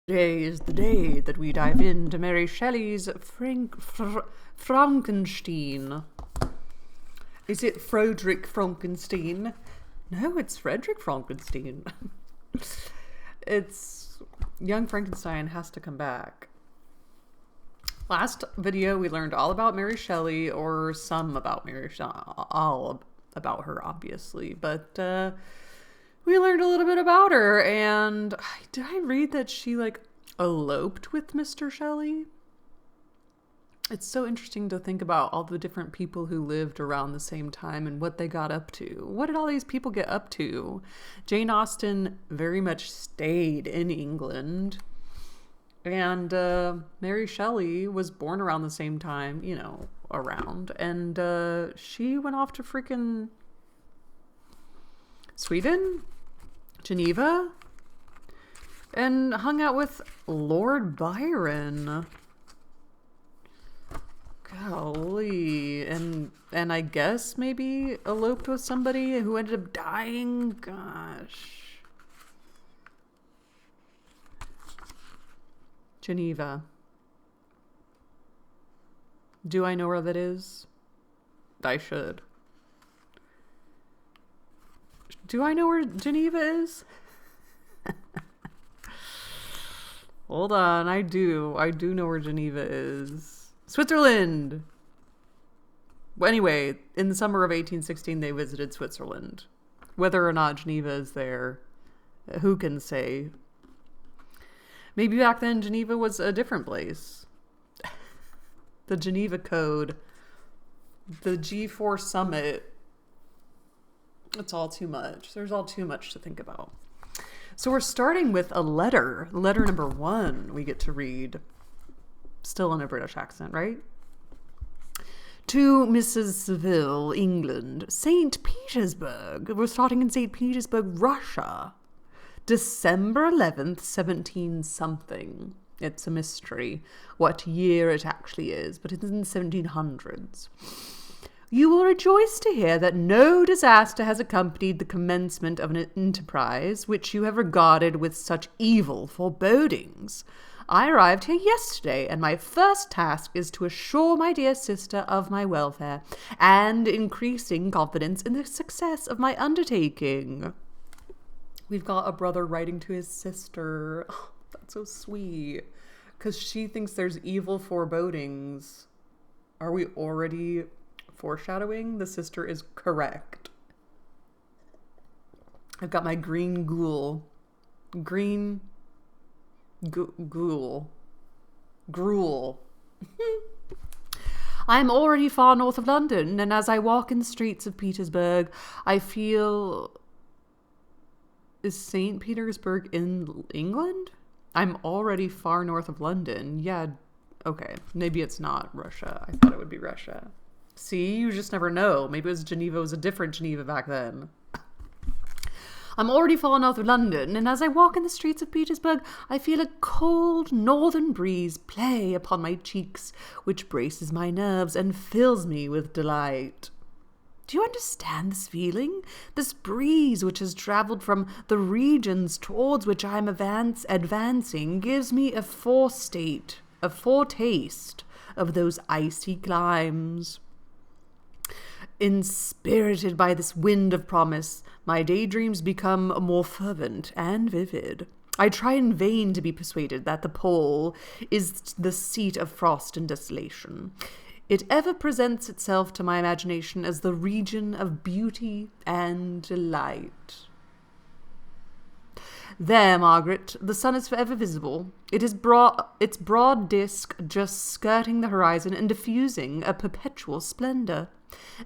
Today is the day that we dive into Mary Shelley's Frankenstein. Is it Frederick Frankenstein? No, it's Frederick Frankenstein. It's young Frankenstein has to come back. Last video, we learned all about Mary Shelley, or some about Mary Shelley, all about her, obviously, but we learned a little bit about her, and did I read that she, eloped with Mr. Shelley? It's so interesting to think about all the different people who lived around the same time and what they got up to. What did all these people get up to? Jane Austen very much stayed in England, and Mary Shelley was born around the same time, around, and she went off to freaking Sweden? Geneva? And hung out with Lord Byron. Golly. And I guess maybe eloped with somebody who ended up dying. Gosh. Geneva. Do I know where that is? I should. Do I know where Geneva is? Hold on, I do. I do know where Geneva is. Switzerland! Well, anyway, in the summer of 1816, they visited Switzerland. Whether or not Geneva is there, who can say? Maybe back then Geneva was a different place. The Geneva Code. The G4 Summit. It's all too much. There's all too much to think about. So we're starting with a letter. Letter number 1 we get to read. Still in a British accent, right? To Mrs. Seville, England. St. Petersburg. We're starting in St. Petersburg, Russia. December 11th, 17-something. It's a mystery what year it actually is, but it's in the 1700s. You will rejoice to hear that no disaster has accompanied the commencement of an enterprise which you have regarded with such evil forebodings. I arrived here yesterday, and my first task is to assure my dear sister of my welfare, and increasing confidence in the success of my undertaking. We've got a brother writing to his sister. Oh, that's so sweet. Because she thinks there's evil forebodings. Are we already foreshadowing? The sister is correct. I've got my green ghoul. Green ghoul. Gruel. I am already far north of London, and as I walk in the streets of Petersburg, I feel... Is St. Petersburg in England? I'm already far north of London. Yeah, okay. Maybe it's not Russia. I thought it would be Russia. See, you just never know. Maybe it was Geneva. It was a different Geneva back then. I'm already far north of London, and as I walk in the streets of Petersburg, I feel a cold northern breeze play upon my cheeks, which braces my nerves and fills me with delight. Do you understand this feeling? This breeze which has travelled from the regions towards which I am advancing gives me a foretaste of those icy climes. Inspirited by this wind of promise, my daydreams become more fervent and vivid. I try in vain to be persuaded that the pole is the seat of frost and desolation. It ever presents itself to my imagination as the region of beauty and delight. There, Margaret, the sun is forever visible. It is its broad disk just skirting the horizon and diffusing a perpetual splendor.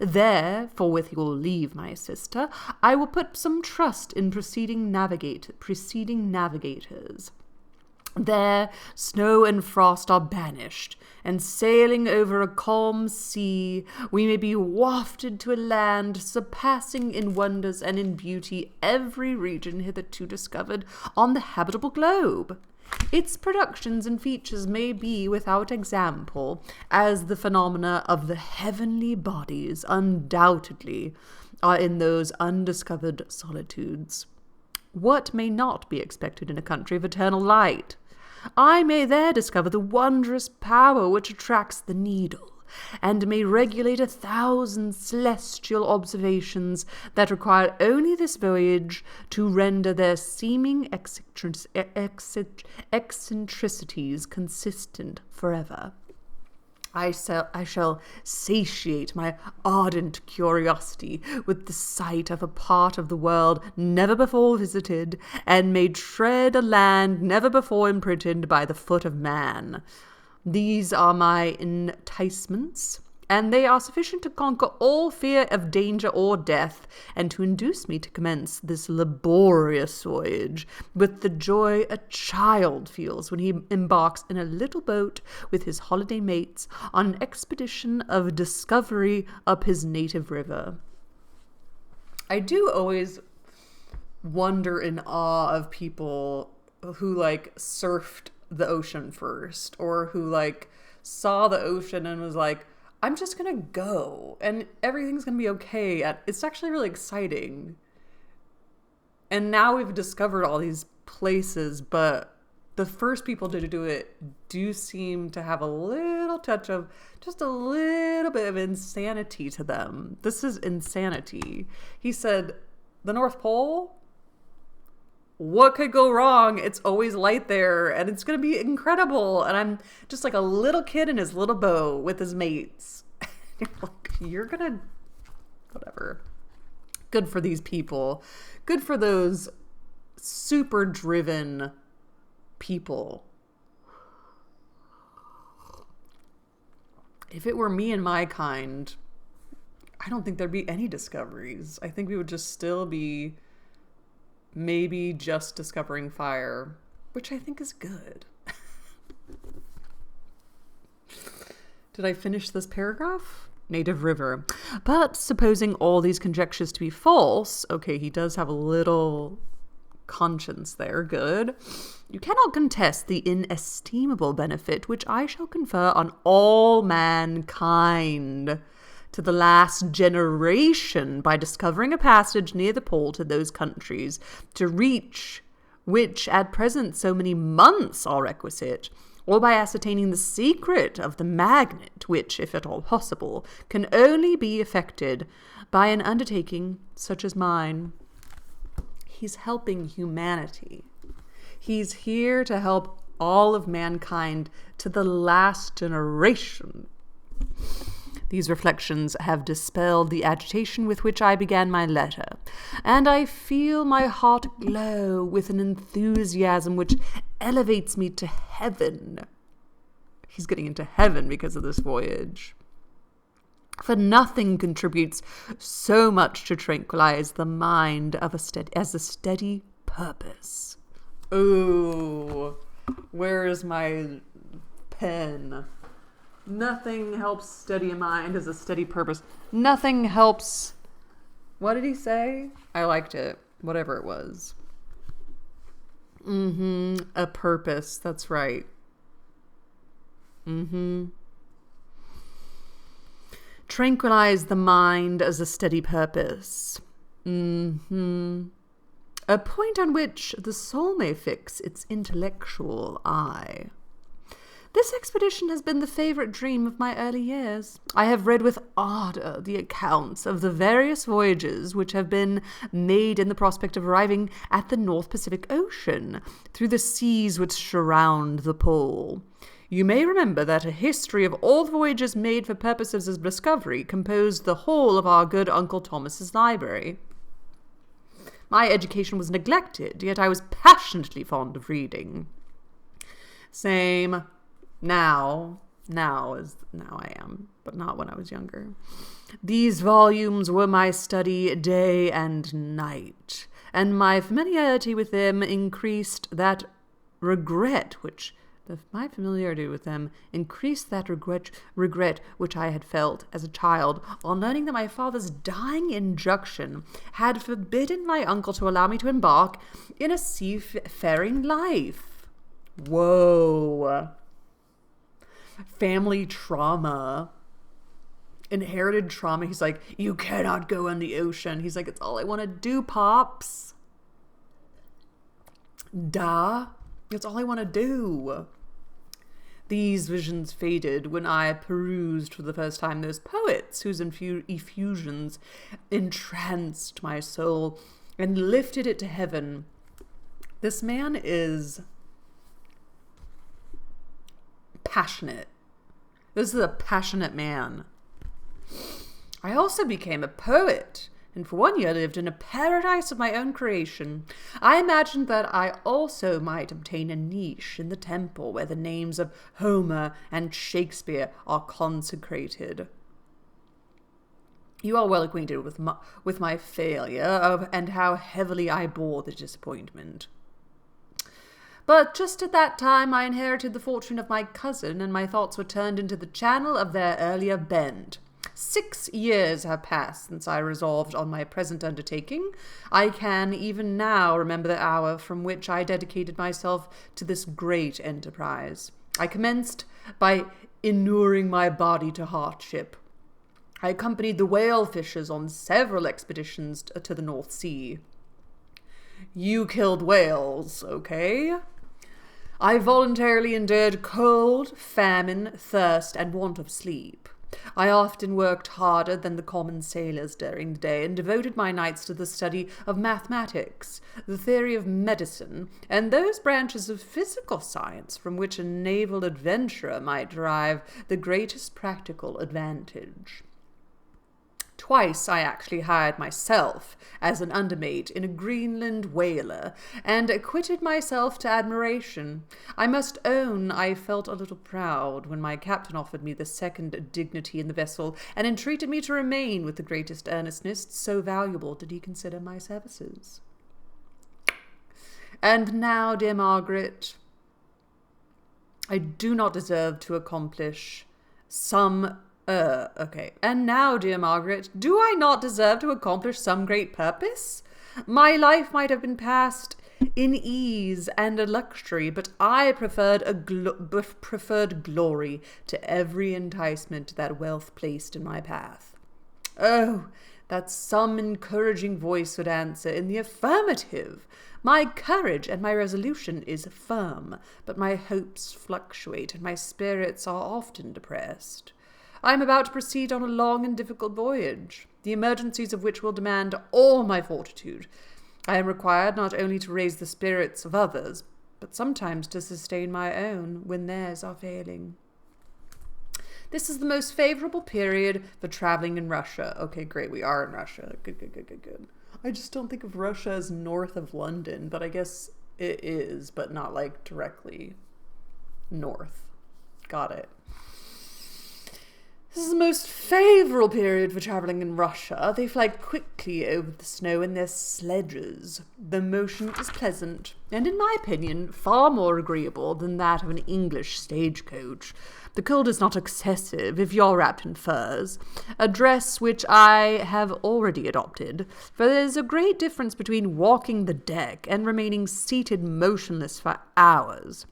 There, for with your leave, my sister, I will put some trust in preceding navigators. There, snow and frost are banished, and sailing over a calm sea, we may be wafted to a land surpassing in wonders and in beauty every region hitherto discovered on the habitable globe. Its productions and features may be without example, as the phenomena of the heavenly bodies undoubtedly are in those undiscovered solitudes. What may not be expected in a country of eternal light? I may there discover the wondrous power which attracts the needle, and may regulate 1,000 celestial observations that require only this voyage to render their seeming eccentricities consistent forever. I shall satiate my ardent curiosity with the sight of a part of the world never before visited, and may tread a land never before imprinted by the foot of man. These are my enticements, and they are sufficient to conquer all fear of danger or death, and to induce me to commence this laborious voyage with the joy a child feels when he embarks in a little boat with his holiday mates on an expedition of discovery up his native river. I do always wonder in awe of people who, like, surfed the ocean first, or who, like, saw the ocean and was like, I'm just gonna go and everything's gonna be okay. It's actually really exciting. And now we've discovered all these places, but the first people to do it do seem to have a little touch of just a little bit of insanity to them. This is insanity. He said, the North Pole? What could go wrong? It's always light there, and it's going to be incredible. And I'm just like a little kid in his little boat with his mates. You're going to... Whatever. Good for these people. Good for those super driven people. If it were me and my kind, I don't think there'd be any discoveries. I think we would just still be... maybe just discovering fire, which I think is good. Did I finish this paragraph? Native river. But supposing all these conjectures to be false, okay, he does have a little conscience there, good. You cannot contest the inestimable benefit which I shall confer on all mankind to the last generation by discovering a passage near the pole to those countries, to reach which at present so many months are requisite, or by ascertaining the secret of the magnet, which, if at all possible, can only be effected by an undertaking such as mine. He's helping humanity. He's here to help all of mankind to the last generation. These reflections have dispelled the agitation with which I began my letter, and I feel my heart glow with an enthusiasm which elevates me to heaven. He's getting into heaven because of this voyage. For nothing contributes so much to tranquilize the mind of as a steady purpose. Ooh, where is my pen? Nothing helps steady a mind as a steady purpose. Nothing helps... What did he say? I liked it. Whatever it was. A purpose. That's right. Tranquilize the mind as a steady purpose. A point on which the soul may fix its intellectual eye. This expedition has been the favorite dream of my early years. I have read with ardor the accounts of the various voyages which have been made in the prospect of arriving at the North Pacific Ocean through the seas which surround the pole. You may remember that a history of all the voyages made for purposes of discovery composed the whole of our good Uncle Thomas's library. My education was neglected, yet I was passionately fond of reading. Same. Now I am, but not when I was younger. These volumes were my study day and night, and my familiarity with them increased that regret which which I had felt as a child on learning that my father's dying injunction had forbidden my uncle to allow me to embark in a seafaring life. Whoa. Family trauma. Inherited trauma. He's like, you cannot go in the ocean. He's like, it's all I want to do, Pops. Duh. That's all I want to do. These visions faded when I perused for the first time those poets whose effusions entranced my soul and lifted it to heaven. This man is passionate. This is a passionate man. I also became a poet, and for 1 year lived in a paradise of my own creation. I imagined that I also might obtain a niche in the temple where the names of Homer and Shakespeare are consecrated. You are well acquainted with my failure and how heavily I bore the disappointment. But just at that time I inherited the fortune of my cousin, and my thoughts were turned into the channel of their earlier bent. 6 years have passed since I resolved on my present undertaking. I can even now remember the hour from which I dedicated myself to this great enterprise. I commenced by inuring my body to hardship. I accompanied the whale fishers on several expeditions to the North Sea. You killed whales, okay? I voluntarily endured cold, famine, thirst, and want of sleep. I often worked harder than the common sailors during the day, and devoted my nights to the study of mathematics, the theory of medicine, and those branches of physical science from which a naval adventurer might derive the greatest practical advantage. Twice I actually hired myself as an undermate in a Greenland whaler, and acquitted myself to admiration. I must own I felt a little proud when my captain offered me the second dignity in the vessel, and entreated me to remain with the greatest earnestness, so valuable did he consider my services. And now, dear Margaret, I do not deserve to accomplish some... And now, dear Margaret, do I not deserve to accomplish some great purpose? My life might have been passed in ease and a luxury, but I preferred glory to every enticement that wealth placed in my path. Oh, that some encouraging voice would answer in the affirmative! My courage and my resolution is firm, but my hopes fluctuate, and my spirits are often depressed. I am about to proceed on a long and difficult voyage, the emergencies of which will demand all my fortitude. I am required not only to raise the spirits of others, but sometimes to sustain my own when theirs are failing. This is the most favorable period for traveling in Russia. Okay, great, we are in Russia. Good. I just don't think of Russia as north of London, but I guess it is, but not like directly north. Got it. This is the most favorable period for traveling in Russia. They fly quickly over the snow in their sledges. The motion is pleasant, and in my opinion, far more agreeable than that of an English stagecoach. The cold is not excessive if you're wrapped in furs, a dress which I have already adopted, for there's a great difference between walking the deck and remaining seated motionless for hours,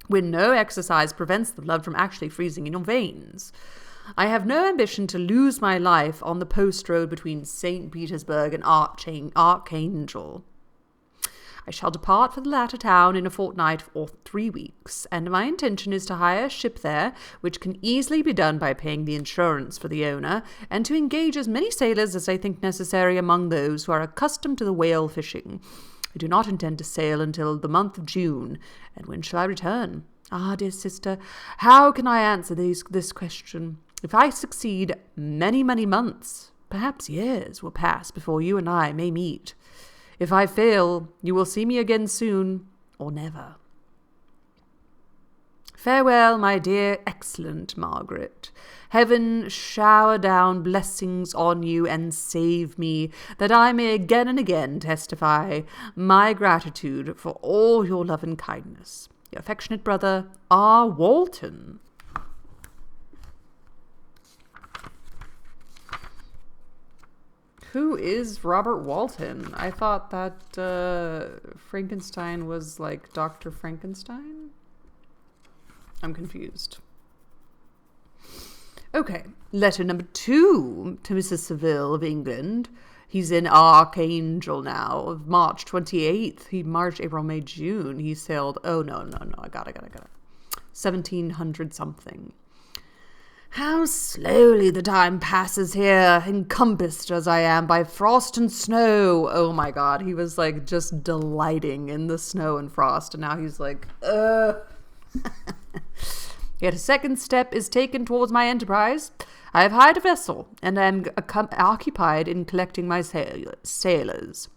when no exercise prevents the blood from actually freezing in your veins. I have no ambition to lose my life on the post road between St. Petersburg and Archangel. I shall depart for the latter town in a fortnight or 3 weeks, and my intention is to hire a ship there, which can easily be done by paying the insurance for the owner, and to engage as many sailors as I think necessary among those who are accustomed to the whale fishing. I do not intend to sail until the month of June, and when shall I return? Ah, dear sister, how can I answer this question? If I succeed, many months, perhaps years, will pass before you and I may meet. If I fail, you will see me again soon, or never. Farewell, my dear, excellent Margaret. Heaven shower down blessings on you and save me, that I may again and again testify my gratitude for all your love and kindness. Your affectionate brother, R. Walton. Who is Robert Walton? I thought that Frankenstein was like Dr. Frankenstein. I'm confused. Okay, letter number 2 to Mrs. Saville of England. He's in Archangel now. March 28th. March, April, May, June. He sailed. Oh, no. I got it. 1700 something. How slowly the time passes here, encompassed as I am by frost and snow. Oh my God. He was like just delighting in the snow and frost. And now he's like, Yet a second step is taken towards my enterprise. I have hired a vessel, and am occupied in collecting my sailors.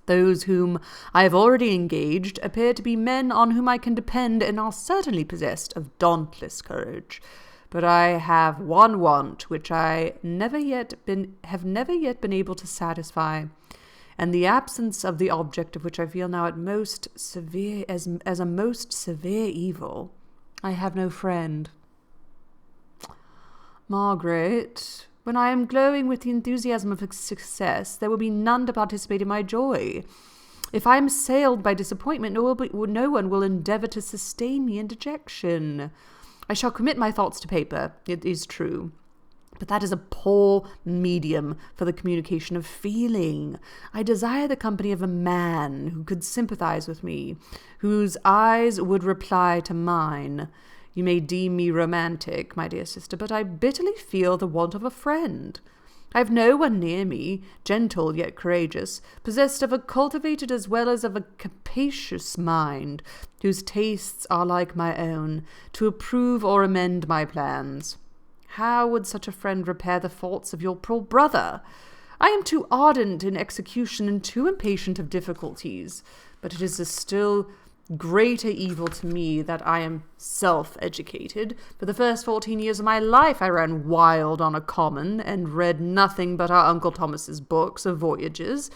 Those whom I have already engaged appear to be men on whom I can depend and are certainly possessed of dauntless courage. But I have one want which I have never yet been able to satisfy, and the absence of the object of which I feel now as a most severe evil. I have no friend. Margaret, when I am glowing with the enthusiasm of success, there will be none to participate in my joy. If I am assailed by disappointment, no one will endeavour to sustain me in dejection. I shall commit my thoughts to paper, it is true, but that is a poor medium for the communication of feeling. I desire the company of a man who could sympathize with me, whose eyes would reply to mine. You may deem me romantic, my dear sister, but I bitterly feel the want of a friend. I have no one near me, gentle yet courageous, possessed of a cultivated as well as of a capacious mind, whose tastes are like my own, to approve or amend my plans. How would such a friend repair the faults of your poor brother? I am too ardent in execution and too impatient of difficulties, but it is a still greater evil to me that I am self-educated. For the first 14 years of my life I ran wild on a common and read nothing but our Uncle Thomas's books of voyages.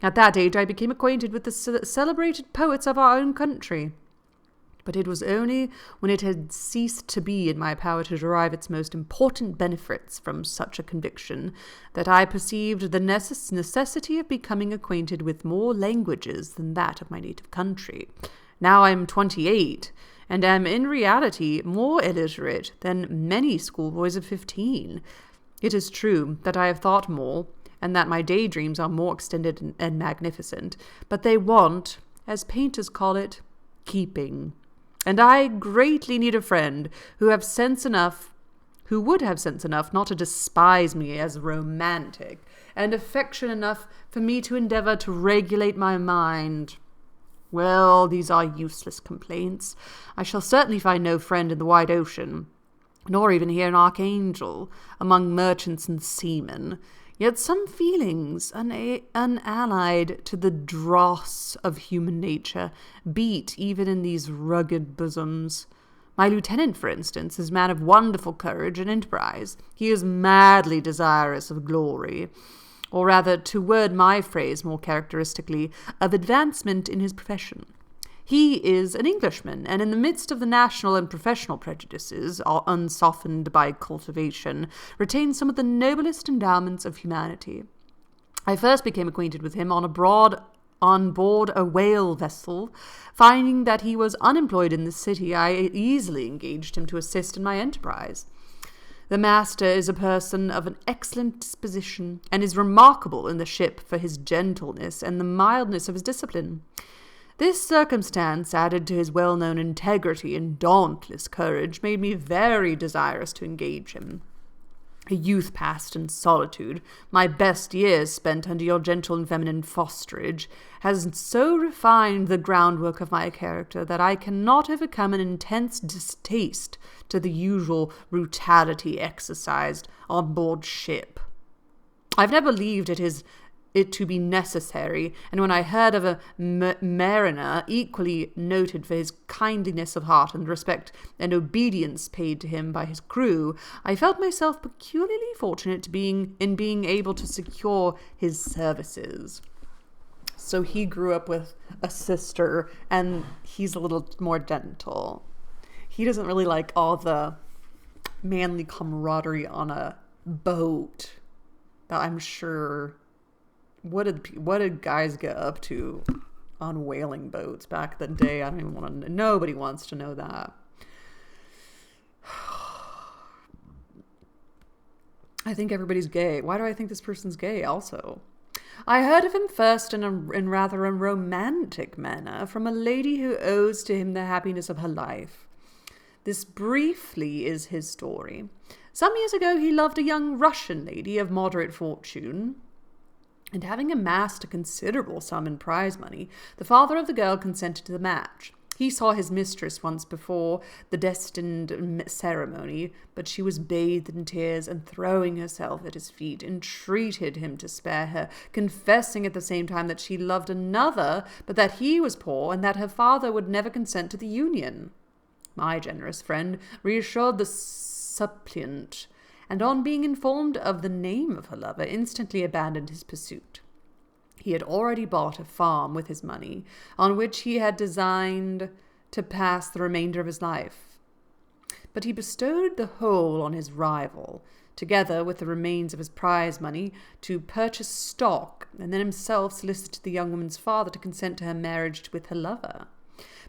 At that age I became acquainted with the celebrated poets of our own country. But it was only when it had ceased to be in my power to derive its most important benefits from such a conviction that I perceived the necessity of becoming acquainted with more languages than that of my native country. Now I am 28, and am in reality more illiterate than many schoolboys of 15. It is true that I have thought more, and that my daydreams are more extended and magnificent, but they want, as painters call it, keeping. And I greatly need a friend who would have sense enough not to despise me as romantic, and affection enough for me to endeavour to regulate my mind. Well, these are useless complaints. I shall certainly find no friend in the wide ocean, nor even here in Archangel, among merchants and seamen. Yet some feelings, unallied to the dross of human nature, beat even in these rugged bosoms. My lieutenant, for instance, is a man of wonderful courage and enterprise. He is madly desirous of glory, or rather, to word my phrase more characteristically, of advancement in his profession. He is an Englishman, and in the midst of the national and professional prejudices, unsoftened by cultivation, retains some of the noblest endowments of humanity. I first became acquainted with him on board a whale vessel. Finding that he was unemployed in the city, I easily engaged him to assist in my enterprise. The master is a person of an excellent disposition, and is remarkable in the ship for his gentleness and the mildness of his discipline. This circumstance, added to his well-known integrity and dauntless courage, made me very desirous to engage him. A youth passed in solitude, my best years spent under your gentle and feminine fosterage, has so refined the groundwork of my character that I cannot overcome an intense distaste to the usual brutality exercised on board ship. I've never believed it to be necessary, and when I heard of a mariner equally noted for his kindliness of heart and respect and obedience paid to him by his crew, I felt myself peculiarly fortunate in being able to secure his services. So he grew up with a sister, and he's a little more gentle. He doesn't really like all the manly camaraderie on a boat that I'm sure... What did guys get up to on whaling boats back in the day? I don't even want to. Nobody wants to know that. I think everybody's gay. Why do I think this person's gay? Also, I heard of him first in rather a romantic manner from a lady who owes to him the happiness of her life. This briefly is his story. Some years ago he loved a young Russian lady of moderate fortune, and having amassed a considerable sum in prize money, the father of the girl consented to the match. He saw his mistress once before the destined ceremony, but she was bathed in tears and, throwing herself at his feet, entreated him to spare her, confessing at the same time that she loved another, but that he was poor and that her father would never consent to the union. My generous friend reassured the suppliant, and on being informed of the name of her lover, instantly abandoned his pursuit. He had already bought a farm with his money, on which he had designed to pass the remainder of his life. But he bestowed the whole on his rival, together with the remains of his prize money, to purchase stock, and then himself solicited the young woman's father to consent to her marriage with her lover.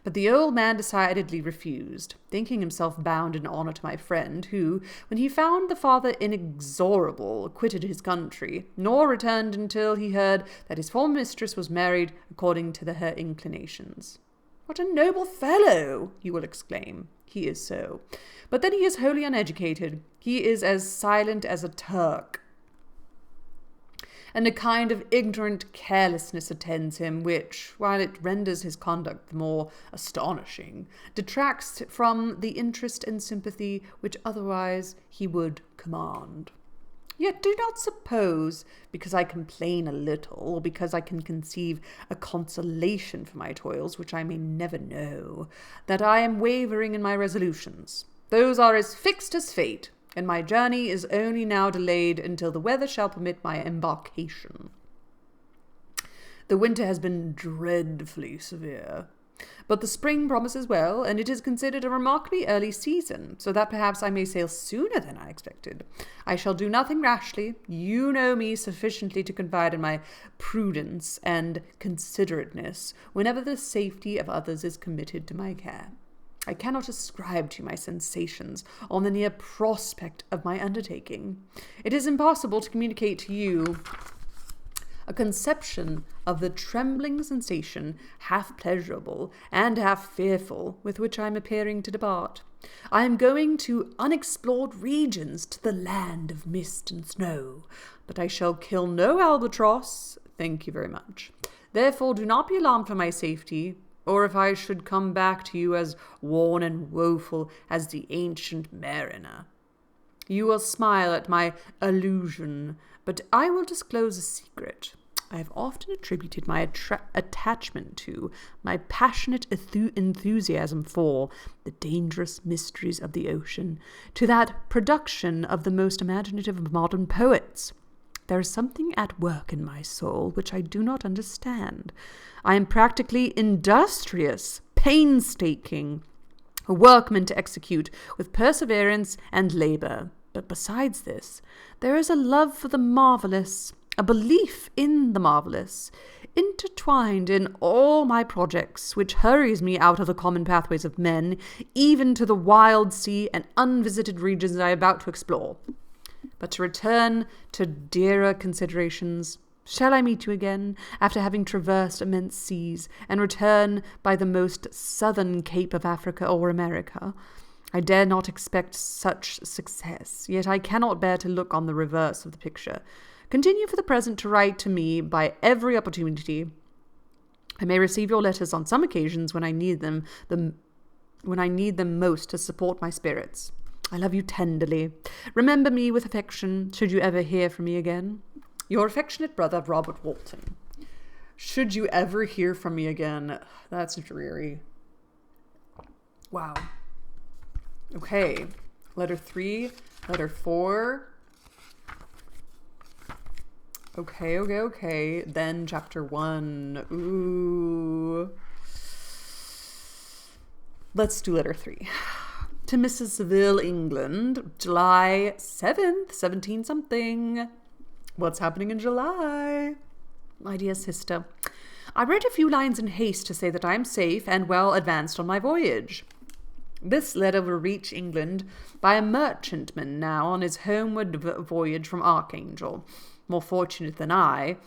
But the old man decidedly refused, thinking himself bound in honour to my friend, who, when he found the father inexorable, quitted his country, nor returned until he heard that his former mistress was married according to her inclinations. What a noble fellow! You will exclaim. He is so. But then he is wholly uneducated. He is as silent as a Turk, and a kind of ignorant carelessness attends him, which, while it renders his conduct the more astonishing, detracts from the interest and sympathy which otherwise he would command. Yet do not suppose, because I complain a little, or because I can conceive a consolation for my toils which I may never know, that I am wavering in my resolutions. Those are as fixed as fate, and my journey is only now delayed until the weather shall permit my embarkation. The winter has been dreadfully severe, but the spring promises well, and it is considered a remarkably early season, so that perhaps I may sail sooner than I expected. I shall do nothing rashly. You know me sufficiently to confide in my prudence and considerateness whenever the safety of others is committed to my care. I cannot ascribe to my sensations on the near prospect of my undertaking. It is impossible to communicate to you a conception of the trembling sensation, half pleasurable and half fearful, with which I am appearing to depart. I am going to unexplored regions, to the land of mist and snow, but I shall kill no albatross. Thank you very much. Therefore do not be alarmed for my safety, or if I should come back to you as worn and woeful as the ancient mariner. You will smile at my allusion, but I will disclose a secret. I have often attributed my attachment to, my passionate enthusiasm for, the dangerous mysteries of the ocean, to that production of the most imaginative of modern poets. There is something at work in my soul which I do not understand. I am practically industrious, painstaking, a workman to execute with perseverance and labour. But besides this, there is a love for the marvellous, a belief in the marvellous, intertwined in all my projects, which hurries me out of the common pathways of men, even to the wild sea and unvisited regions I am about to explore. But to return to dearer considerations, shall I meet you again, after having traversed immense seas, and return by the most southern cape of Africa or America? I dare not expect such success, yet I cannot bear to look on the reverse of the picture. Continue for the present to write to me by every opportunity. I may receive your letters on some occasions when I need them most to support my spirits. I love you tenderly. Remember me with affection, should you ever hear from me again. Your affectionate brother, Robert Walton. Should you ever hear from me again? That's dreary. Wow. Okay. Letter 3. Letter 4. Okay. Then chapter 1. Ooh. Let's do letter 3. To Mrs. Seville, England, July 7th, 17-something. What's happening in July? My dear sister, I wrote a few lines in haste to say that I am safe and well advanced on my voyage. This letter will reach England by a merchantman now on his homeward voyage from Archangel. More fortunate than I,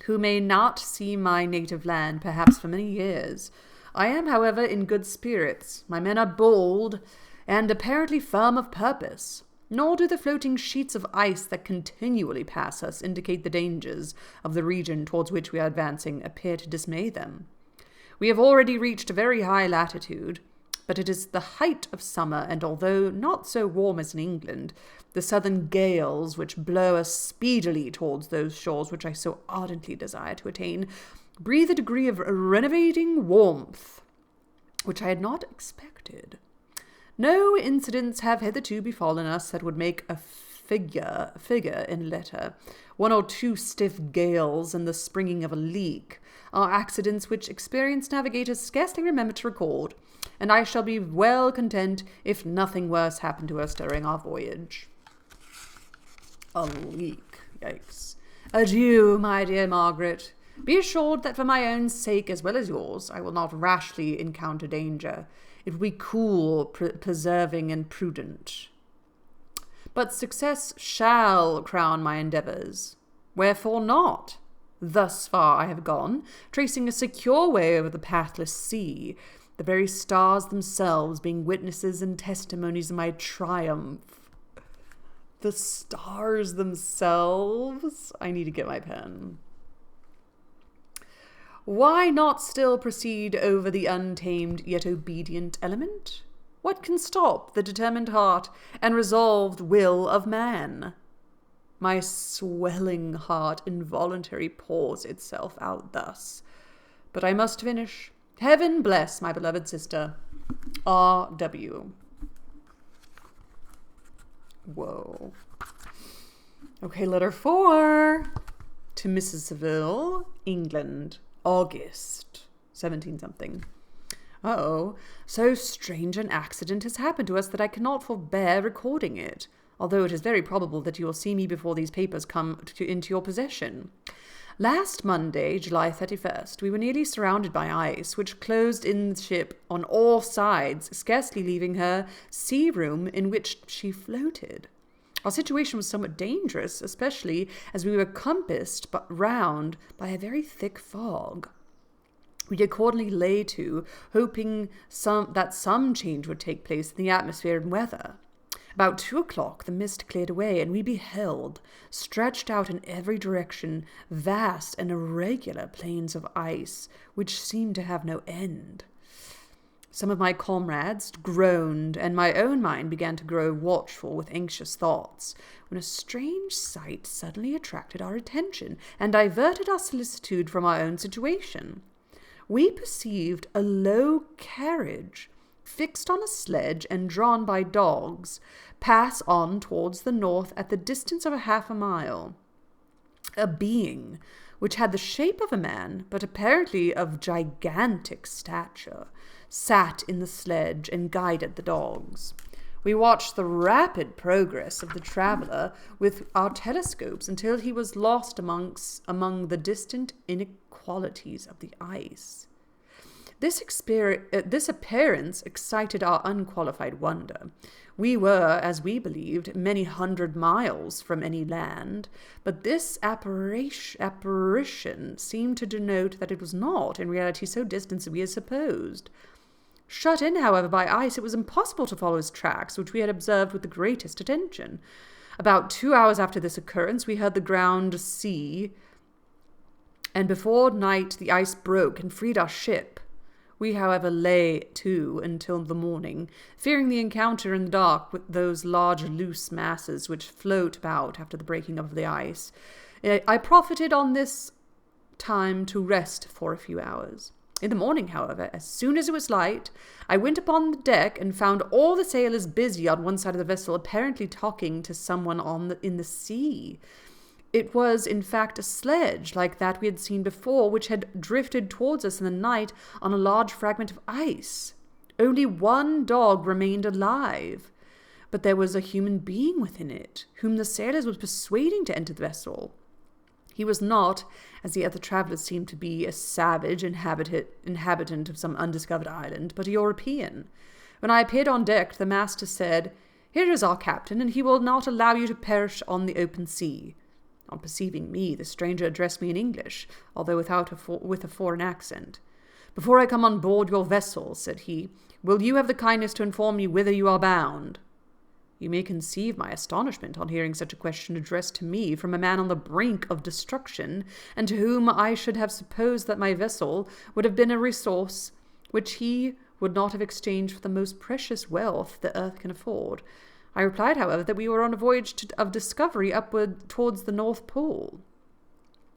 who may not see my native land perhaps for many years. I am, however, in good spirits. My men are bold and apparently firm of purpose, nor do the floating sheets of ice that continually pass us indicate the dangers of the region towards which we are advancing appear to dismay them. We have already reached a very high latitude, but it is the height of summer, and although not so warm as in England, the southern gales which blow us speedily towards those shores which I so ardently desire to attain breathe a degree of renovating warmth which I had not expected. No incidents have hitherto befallen us that would make a figure in letter. One or two stiff gales and the springing of a leak are accidents which experienced navigators scarcely remember to record, and I shall be well content if nothing worse happened to us during our voyage. A leak. Yikes. Adieu, my dear Margaret. Be assured that for my own sake as well as yours, I will not rashly encounter danger. It will be cool, preserving, and prudent. But success shall crown my endeavours. Wherefore not? Thus far I have gone, tracing a secure way over the pathless sea, the very stars themselves being witnesses and testimonies of my triumph. The stars themselves? I need to get my pen. Why not still proceed over the untamed yet obedient element? What can stop the determined heart and resolved will of man? My swelling heart involuntarily pours itself out thus. But I must finish. Heaven bless my beloved sister, R.W. Whoa. Okay, letter 4. To Mrs. Seville, England. August 17-something. Uh-oh, so strange an accident has happened to us that I cannot forbear recording it, although it is very probable that you will see me before these papers come into your possession. Last Monday, July 31st, we were nearly surrounded by ice, which closed in the ship on all sides, scarcely leaving her sea room in which she floated. Our situation was somewhat dangerous, especially as we were compassed round by a very thick fog. We accordingly lay to, hoping that some change would take place in the atmosphere and weather. About 2 o'clock the mist cleared away, and we beheld, stretched out in every direction, vast and irregular plains of ice, which seemed to have no end. Some of my comrades groaned, and my own mind began to grow watchful with anxious thoughts, when a strange sight suddenly attracted our attention, and diverted our solicitude from our own situation. We perceived a low carriage, fixed on a sledge and drawn by dogs, pass on towards the north at the distance of half a mile. A being, which had the shape of a man, but apparently of gigantic stature, sat in the sledge and guided the dogs. We watched the rapid progress of the traveller with our telescopes until he was lost among the distant inequalities of the ice. This appearance excited our unqualified wonder. We were, as we believed, many hundred miles from any land, but this apparition seemed to denote that it was not, in reality, so distant as we had supposed. Shut in, however, by ice, it was impossible to follow his tracks, which we had observed with the greatest attention. About 2 hours after this occurrence, we heard the ground sea, and before night the ice broke and freed our ship. We, however, lay to until the morning, fearing the encounter in the dark with those large loose masses which float about after the breaking of the ice. I profited on this time to rest for a few hours. In the morning, however, as soon as it was light, I went upon the deck and found all the sailors busy on one side of the vessel, apparently talking to someone in the sea. It was, in fact, a sledge, like that we had seen before, which had drifted towards us in the night on a large fragment of ice. Only one dog remained alive, but there was a human being within it, whom the sailors were persuading to enter the vessel. He was not, as the other travellers seemed to be, a savage inhabitant of some undiscovered island, but a European. When I appeared on deck, the master said, "Here is our captain, and he will not allow you to perish on the open sea." On perceiving me, the stranger addressed me in English, although with a foreign accent. "Before I come on board your vessel," said he, "will you have the kindness to inform me whither you are bound?" You may conceive my astonishment on hearing such a question addressed to me from a man on the brink of destruction, and to whom I should have supposed that my vessel would have been a resource which he would not have exchanged for the most precious wealth the earth can afford. I replied, however, that we were on a voyage of discovery upward towards the North Pole.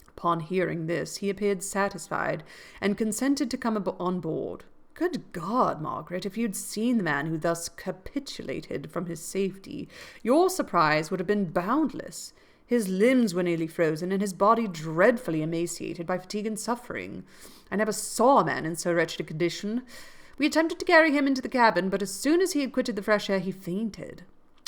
Upon hearing this, he appeared satisfied, and consented to come on board. Good God, Margaret, if you'd seen the man who thus capitulated from his safety, your surprise would have been boundless. His limbs were nearly frozen, and his body dreadfully emaciated by fatigue and suffering. I never saw a man in so wretched a condition. We attempted to carry him into the cabin, but as soon as he had quitted the fresh air, he fainted.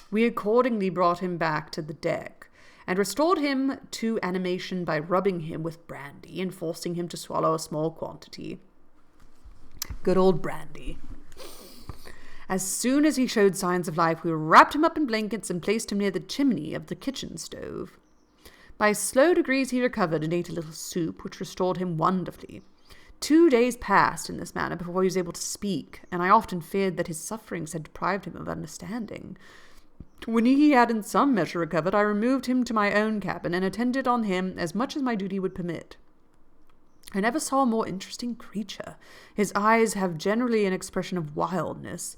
We accordingly brought him back to the deck, and restored him to animation by rubbing him with brandy and forcing him to swallow a small quantity. Good old brandy. As soon as he showed signs of life, we wrapped him up in blankets and placed him near the chimney of the kitchen stove. By slow degrees he recovered and ate a little soup, which restored him wonderfully. 2 days passed in this manner before he was able to speak, and I often feared that his sufferings had deprived him of understanding. When he had in some measure recovered, I removed him to my own cabin, and attended on him as much as my duty would permit. I never saw a more interesting creature. His eyes have generally an expression of wildness,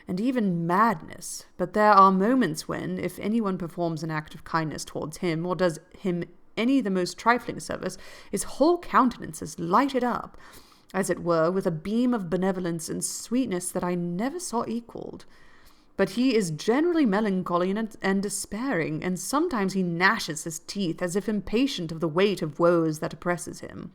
and even madness, but there are moments when, if anyone performs an act of kindness towards him, or does him any the most trifling service, his whole countenance is lighted up, as it were, with a beam of benevolence and sweetness that I never saw equalled. But he is generally melancholy and despairing, and sometimes he gnashes his teeth, as if impatient of the weight of woes that oppresses him.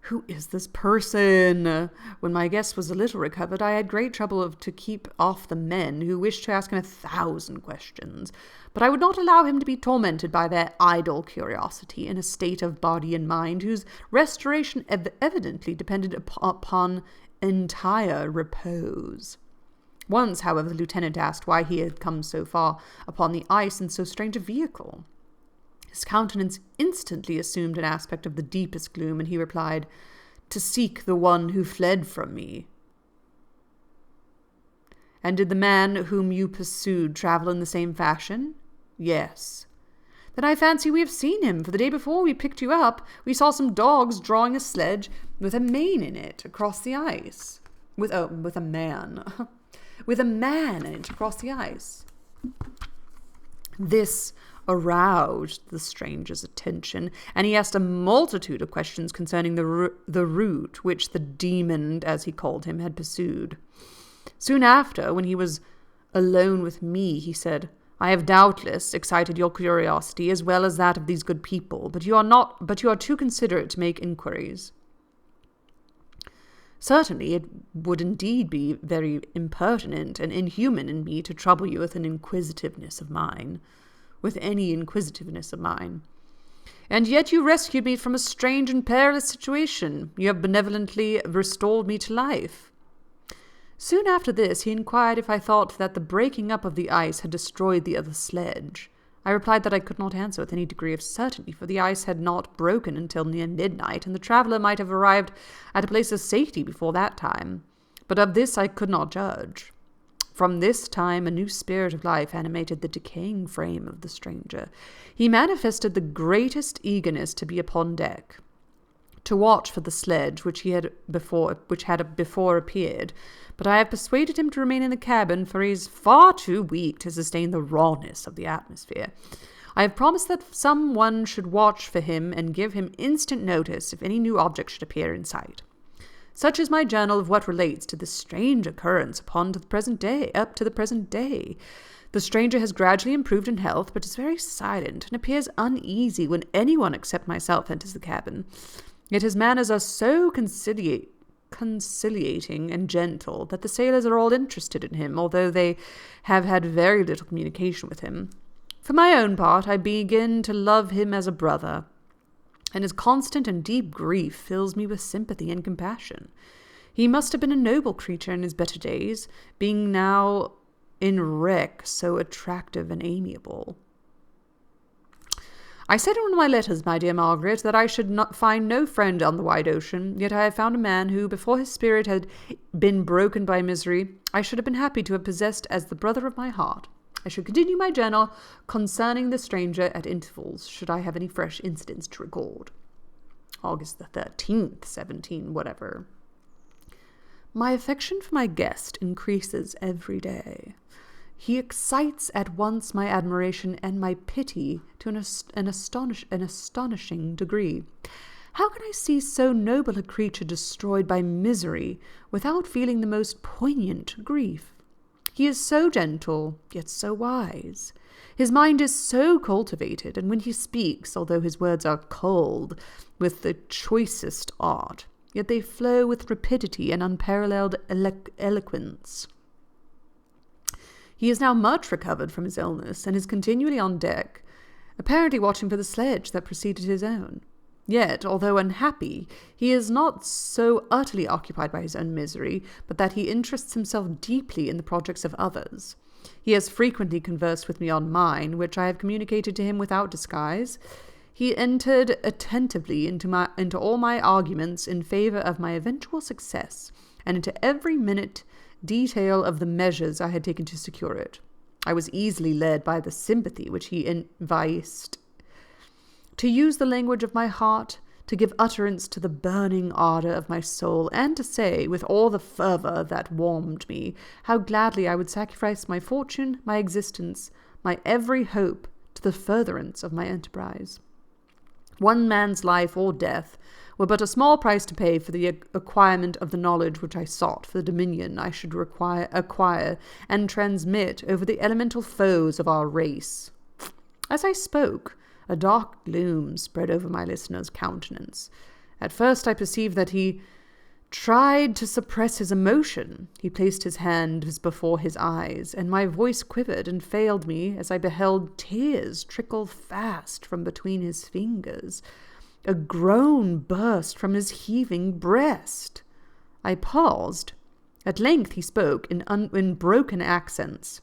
Who is this person? When my guest was a little recovered, I had great trouble to keep off the men who wished to ask him 1,000 questions, but I would not allow him to be tormented by their idle curiosity in a state of body and mind whose restoration evidently depended upon entire repose. Once, however, the lieutenant asked why he had come so far upon the ice in so strange a vehicle. His countenance instantly assumed an aspect of the deepest gloom, and he replied, "To seek the one who fled from me." "And did the man whom you pursued travel in the same fashion?" "Yes." "Then I fancy we have seen him, for the day before we picked you up, we saw some dogs drawing a sledge with a man in it across the ice." With a man. With a man in it across the ice. This aroused the stranger's attention, and he asked a multitude of questions concerning the route which the demon, as he called him, had pursued. Soon after, when he was alone with me, he said, "I have doubtless excited your curiosity as well as that of these good people, but you are too considerate to make inquiries." "Certainly, it would indeed be very impertinent and inhuman in me to trouble you with any inquisitiveness of mine. And yet you rescued me from a strange and perilous situation. You have benevolently restored me to life." Soon after this, he inquired if I thought that the breaking up of the ice had destroyed the other sledge. I replied that I could not answer with any degree of certainty, for the ice had not broken until near midnight, and the traveller might have arrived at a place of safety before that time. But of this I could not judge. From this time a new spirit of life animated the decaying frame of the stranger. He manifested the greatest eagerness to be upon deck, to watch for the sledge which had before appeared, but I have persuaded him to remain in the cabin, for he is far too weak to sustain the rawness of the atmosphere. I have promised that some one should watch for him and give him instant notice if any new object should appear in sight. Such is my journal of what relates to this strange occurrence up to the present day. The stranger has gradually improved in health, but is very silent and appears uneasy when anyone except myself enters the cabin. Yet his manners are so conciliating and gentle that the sailors are all interested in him, although they have had very little communication with him. For my own part, I begin to love him as a brother, and his constant and deep grief fills me with sympathy and compassion. He must have been a noble creature in his better days, being now in wreck so attractive and amiable. I said in one of my letters, my dear Margaret, that I should not find no friend on the wide ocean, yet I have found a man who, before his spirit had been broken by misery, I should have been happy to have possessed as the brother of my heart. I should continue my journal concerning the stranger at intervals, should I have any fresh incidents to record. August the 13th, 17 whatever. My affection for my guest increases every day. He excites at once my admiration and my pity to an astonishing degree. How can I see so noble a creature destroyed by misery without feeling the most poignant grief? He is so gentle, yet so wise. His mind is so cultivated, and when he speaks, although his words are cold, with the choicest art, yet they flow with rapidity and unparalleled eloquence. He is now much recovered from his illness, and is continually on deck, apparently watching for the sledge that preceded his own. Yet, although unhappy, he is not so utterly occupied by his own misery, but that he interests himself deeply in the projects of others. He has frequently conversed with me on mine, which I have communicated to him without disguise. He entered attentively into all my arguments in favour of my eventual success, and into every minute detail of the measures I had taken to secure it. I was easily led by the sympathy which he evinced to use the language of my heart, to give utterance to the burning ardour of my soul, and to say, with all the fervour that warmed me, how gladly I would sacrifice my fortune, my existence, my every hope, to the furtherance of my enterprise. One man's life or death were but a small price to pay for the acquirement of the knowledge which I sought, for the dominion I should acquire and transmit over the elemental foes of our race. As I spoke, a dark gloom spread over my listener's countenance. At first I perceived that he tried to suppress his emotion. He placed his hands before his eyes, and my voice quivered and failed me as I beheld tears trickle fast from between his fingers. A groan burst from his heaving breast. I paused. At length he spoke in broken accents.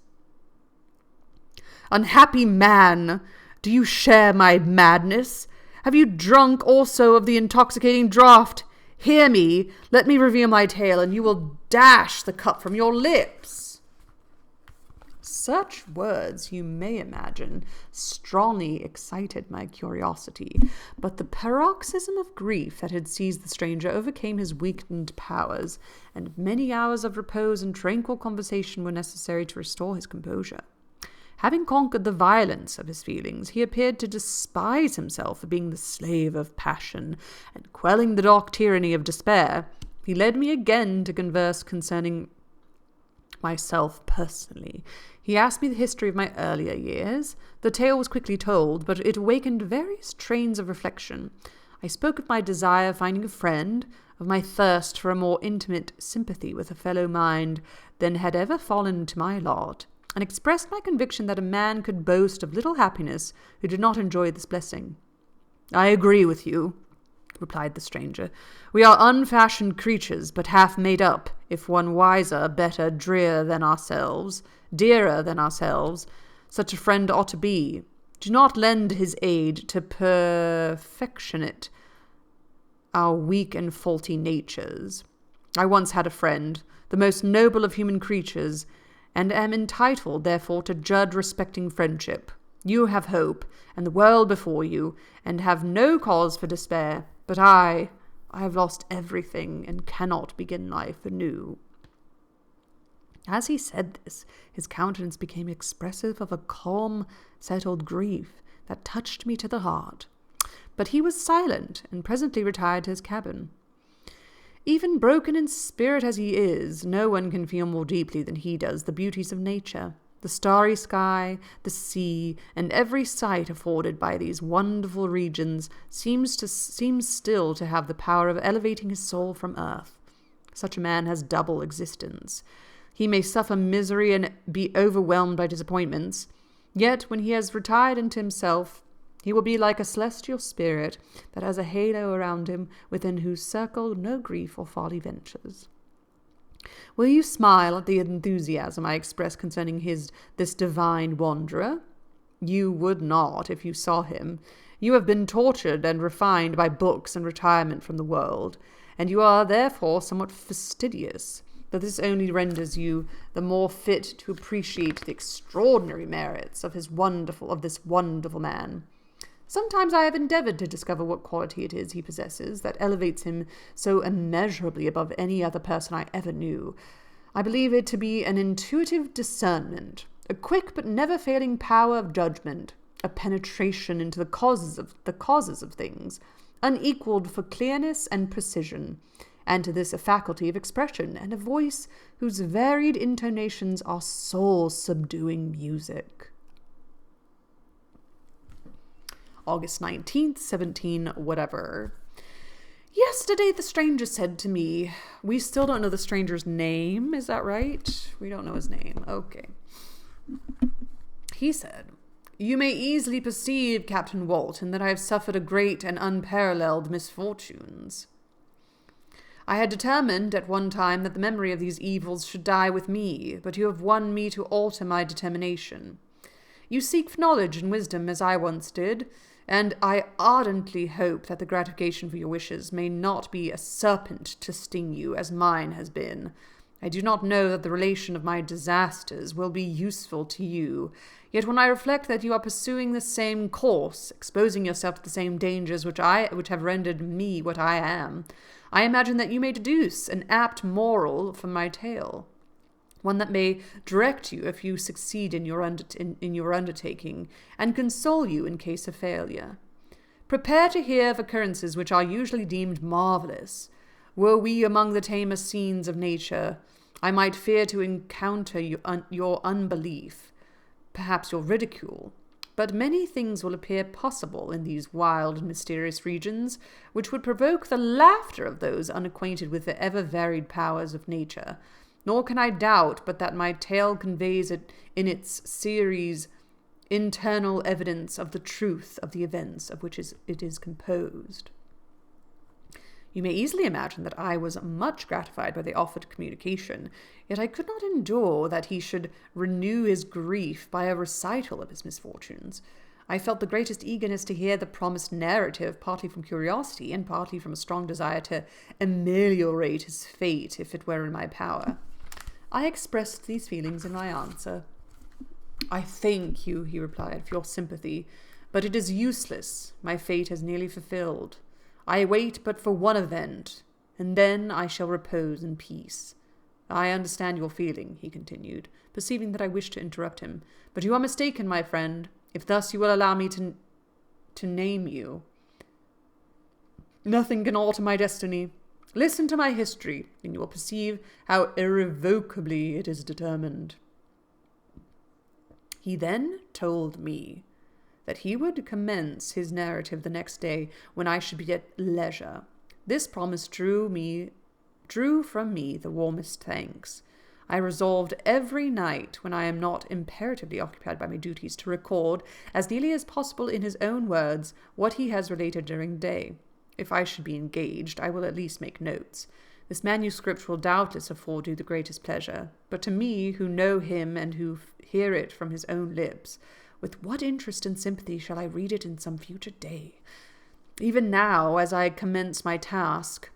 "Unhappy man! Do you share my madness? Have you drunk also of the intoxicating draught? Hear me, let me reveal my tale, and you will dash the cup from your lips." Such words, you may imagine, strongly excited my curiosity, but the paroxysm of grief that had seized the stranger overcame his weakened powers, and many hours of repose and tranquil conversation were necessary to restore his composure. Having conquered the violence of his feelings, he appeared to despise himself for being the slave of passion, and quelling the dark tyranny of despair, he led me again to converse concerning myself personally. He asked me the history of my earlier years. The tale was quickly told, but it awakened various trains of reflection. I spoke of my desire of finding a friend, of my thirst for a more intimate sympathy with a fellow mind than had ever fallen to my lot, and expressed my conviction that a man could boast of little happiness who did not enjoy this blessing. "I agree with you," replied the stranger. "We are unfashioned creatures, but half made up, if one wiser, better, dearer than ourselves. Such a friend ought to be. Do not lend his aid to perfectionate our weak and faulty natures. I once had a friend, the most noble of human creatures, and am entitled, therefore, to judge respecting friendship. You have hope, and the world before you, and have no cause for despair. But I have lost everything, and cannot begin life anew." As he said this, his countenance became expressive of a calm, settled grief that touched me to the heart. But he was silent, and presently retired to his cabin. Even broken in spirit as he is, no one can feel more deeply than he does the beauties of nature, the starry sky, the sea, and every sight afforded by these wonderful regions seems still to have the power of elevating his soul from earth. Such a man has double existence. He may suffer misery and be overwhelmed by disappointments, yet when he has retired into himself, he will be like a celestial spirit that has a halo around him, within whose circle no grief or folly ventures. Will you smile at the enthusiasm I express concerning this divine wanderer? You would not if you saw him. You have been tortured and refined by books and retirement from the world, and you are therefore somewhat fastidious, but this only renders you the more fit to appreciate the extraordinary merits of this wonderful man. Sometimes I have endeavoured to discover what quality it is he possesses that elevates him so immeasurably above any other person I ever knew. I believe it to be an intuitive discernment, a quick but never failing power of judgment, a penetration into the causes of things, unequalled for clearness and precision, and to this a faculty of expression and a voice whose varied intonations are soul-subduing music. August 19th, 17 whatever. Yesterday the stranger said to me, we still don't know the stranger's name, is that right? We don't know his name. Okay. He said, you may easily perceive, Captain Walton, that I have suffered a great and unparalleled misfortunes. I had determined at one time that the memory of these evils should die with me, but you have won me to alter my determination. You seek for knowledge and wisdom as I once did, and I ardently hope that the gratification for your wishes may not be a serpent to sting you as mine has been. I do not know that the relation of my disasters will be useful to you, yet when I reflect that you are pursuing the same course, exposing yourself to the same dangers which have rendered me what I am, I imagine that you may deduce an apt moral from my tale, one that may direct you if you succeed in your undertaking, and console you in case of failure. Prepare to hear of occurrences which are usually deemed marvellous. Were we among the tamer scenes of nature, I might fear to encounter your unbelief, perhaps your ridicule. But many things will appear possible in these wild and mysterious regions, which would provoke the laughter of those unacquainted with the ever-varied powers of nature. Nor can I doubt but that my tale conveys it in its series internal evidence of the truth of the events of which it is composed. You may easily imagine that I was much gratified by the offered communication, yet I could not endure that he should renew his grief by a recital of his misfortunes. I felt the greatest eagerness to hear the promised narrative, partly from curiosity and partly from a strong desire to ameliorate his fate if it were in my power. I expressed these feelings in my answer. I thank you, he replied, for your sympathy, but it is useless. My fate is nearly fulfilled. I wait but for one event, and then I shall repose in peace. I understand your feeling, he continued, perceiving that I wished to interrupt him, but you are mistaken, my friend, if thus you will allow me to name you. Nothing can alter my destiny. Listen to my history, and you will perceive how irrevocably it is determined. He then told me that he would commence his narrative the next day when I should be at leisure. This promise drew from me the warmest thanks. I resolved every night, when I am not imperatively occupied by my duties, to record, as nearly as possible in his own words, what he has related during the day. If I should be engaged, I will at least make notes. This manuscript will doubtless afford you the greatest pleasure, but to me, who know him and who hear it from his own lips, with what interest and sympathy shall I read it in some future day? Even now, as I commence my task,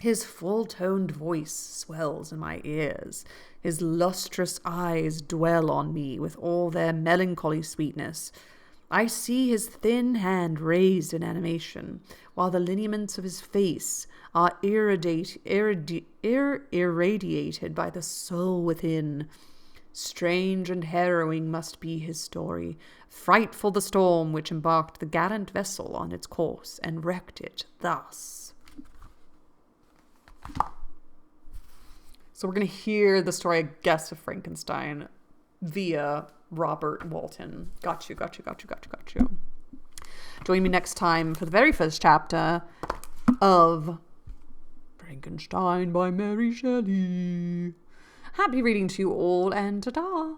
his full-toned voice swells in my ears. His lustrous eyes dwell on me with all their melancholy sweetness. I see his thin hand raised in animation, while the lineaments of his face are irradiated by the soul within. Strange and harrowing must be his story, frightful the storm which embarked the gallant vessel on its course and wrecked it thus. So we're going to hear the story, I guess, of Frankenstein via Robert Walton. Got you. Join me next time for the very first chapter of Frankenstein by Mary Shelley. Happy reading to you all, and ta-da!